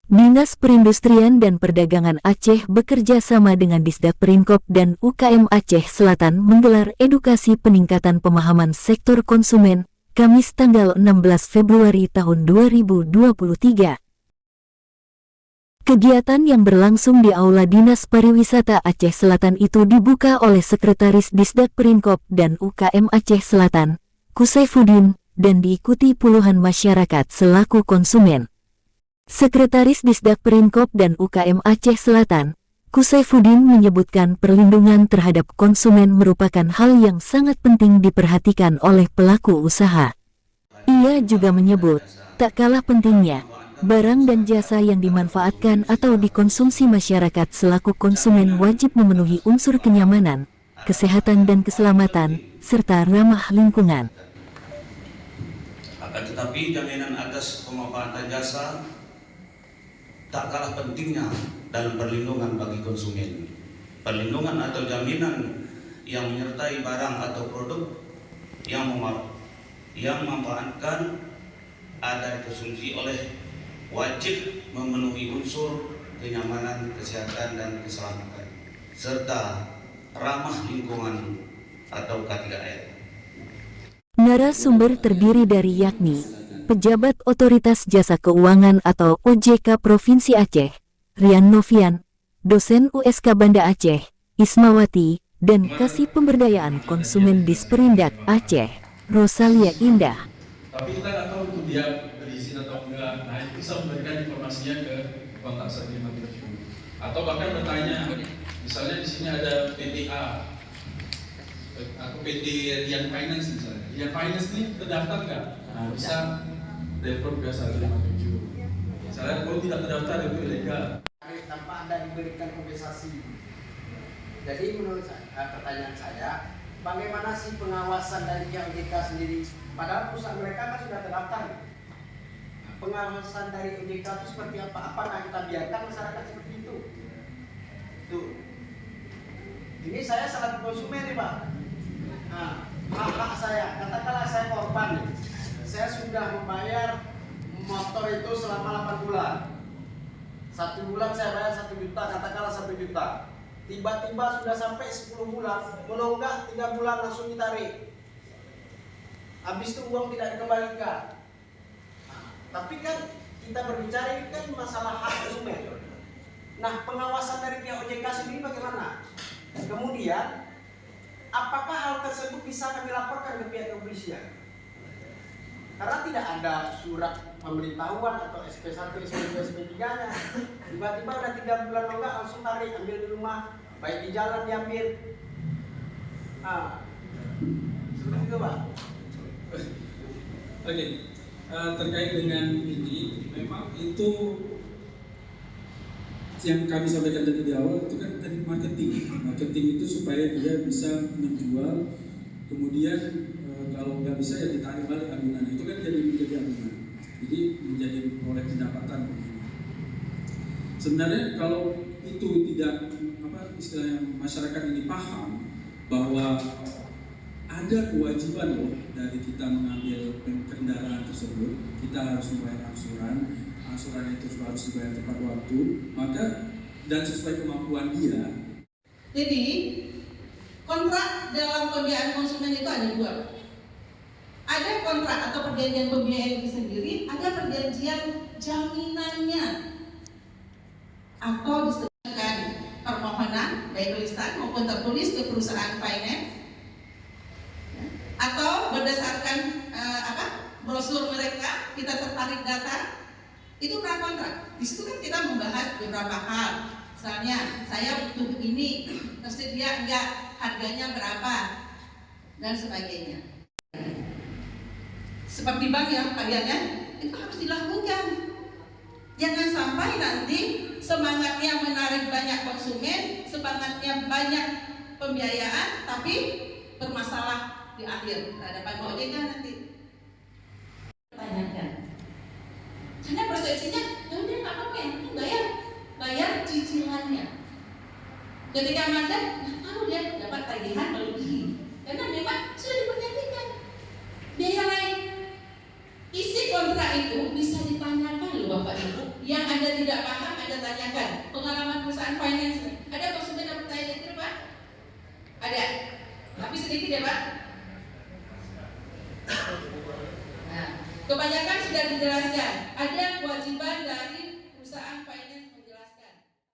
Dinas Perindustrian dan Perdagangan Aceh bekerja sama dengan Disdakperinkop dan UKM Aceh Selatan menggelar edukasi peningkatan pemahaman sektor konsumen, Kamis tanggal 16 Februari tahun 2023. Kegiatan yang berlangsung di Aula Dinas Pariwisata Aceh Selatan itu dibuka oleh Sekretaris Disdakperinkop dan UKM Aceh Selatan, Kusaifuddin, dan diikuti puluhan masyarakat selaku konsumen. Sekretaris Disdakperinkop dan UKM Aceh Selatan, Kusaifuddin menyebutkan perlindungan terhadap konsumen merupakan hal yang sangat penting diperhatikan oleh pelaku usaha. Ia juga menyebut, tak kalah pentingnya, barang dan jasa yang dimanfaatkan atau dikonsumsi masyarakat selaku konsumen wajib memenuhi unsur kenyamanan, kesehatan dan keselamatan, serta ramah lingkungan. Akan tetapi jaminan atas pemanfaatan jasa tak kalah pentingnya dalam perlindungan bagi konsumen. Perlindungan atau jaminan yang menyertai barang atau produk yang memanfaatkan ada dikonsumsi oleh wajib memenuhi unsur kenyamanan, kesehatan dan keselamatan serta ramah lingkungan atau K3R. Narasumber terdiri dari yakni Pejabat Otoritas Jasa Keuangan atau OJK Provinsi Aceh, Rian Novian, dosen USK Banda Aceh, Ismawati, dan Kasih Pemberdayaan Konsumen Disperindak Aceh, Rosalia Indah. Tapi kita nggak tahu itu dia berizin atau enggak. Nah, itu bisa memberikan informasinya ke kontak sertifikat tersebut. Atau bahkan bertanya, misalnya di sini ada PTA atau PT Rian Finance misalnya. Rian Finance ini terdaftar nggak? Nah, bisa telepon ke 157. Misalnya kalau tidak terdaftar itu ilegal. Tanpa Anda diberikan kompensasi. Jadi menurut saya, pertanyaan saya, bagaimana sih pengawasan dari pihak OJK sendiri? Padahal perusahaan mereka kan sudah terdaftar. Pengawasan dari OJK itu seperti apa? Apakah kita biarkan masyarakat seperti itu? Tuh. Ini saya sangat konsumen nih Pak. Nah, hak saya, katakanlah saya korban nih. Saya sudah membayar motor itu selama 8 bulan. 1 bulan saya bayar 1 juta, katakanlah 1 juta. Tiba-tiba sudah sampai 10 bulan, menunggak 3 bulan langsung ditarik. Habis itu uang tidak dikembalikan. Nah, tapi kan kita berbicara ini kan masalah hak konsumen. Nah, pengawasan dari pihak OJK sendiri bagaimana? Kemudian, apakah hal tersebut bisa kami laporkan ke pihak kepolisian? Karena tidak ada surat pemberitahuan atau SP1, SP2, SP3-nya. Tiba-tiba udah 3 bulan enggak langsung tarik, ambil di rumah, baik di jalan diambil. Nah, seperti itu Pak. Oke, terkait dengan ini, memang itu yang kami sampaikan tadi di awal itu kan dari marketing itu supaya dia bisa menjual, kemudian kalau nggak bisa ya ditarik balik agunan, itu kan menjadi agunan, jadi menjadi oleh pendapatan. Sebenarnya kalau itu tidak istilahnya masyarakat ini paham bahwa ada kewajiban loh dari kita mengambil kendaraan tersebut, kita harus membayar angsuran itu harus dibayar tepat waktu, maka dan sesuai kemampuan dia. Jadi kontrak dalam pembiayaan konsumen itu ada 2. Ada kontrak atau perjanjian pembiayaan itu sendiri, ada perjanjian jaminannya atau disebutkan permohonan baik tulisan maupun tertulis ke perusahaan finance, atau berdasarkan brosur mereka kita tertarik data itu prakontrak. Di situ kan kita membahas beberapa hal, misalnya saya butuh ini, tersedia enggak, harganya berapa dan sebagainya. Seperti bank ya kalian, itu harus dilakukan. Jangan sampai nanti semangatnya menarik banyak konsumen, semangatnya banyak pembiayaan, tapi bermasalah di akhir hadapan OJK nanti. Tanyakan. Karena persepsinya, ya udah nggak apa-apa, yang penting bayar cicilannya. Ketika mandek, nggak tahu dia dapat tagihan baru begini, karena memang sudah diperjanjikan biaya lain. Isi kontrak itu bisa ditanyakan loh Bapak Ibu, yang Anda tidak kita tanyakan pengalaman perusahaan finance. Ada konsumen yang bertanya itu Pak? Ada, tapi sedikit ya Pak. Nah, kebanyakan sudah dijelaskan. Ada kewajiban dari perusahaan finance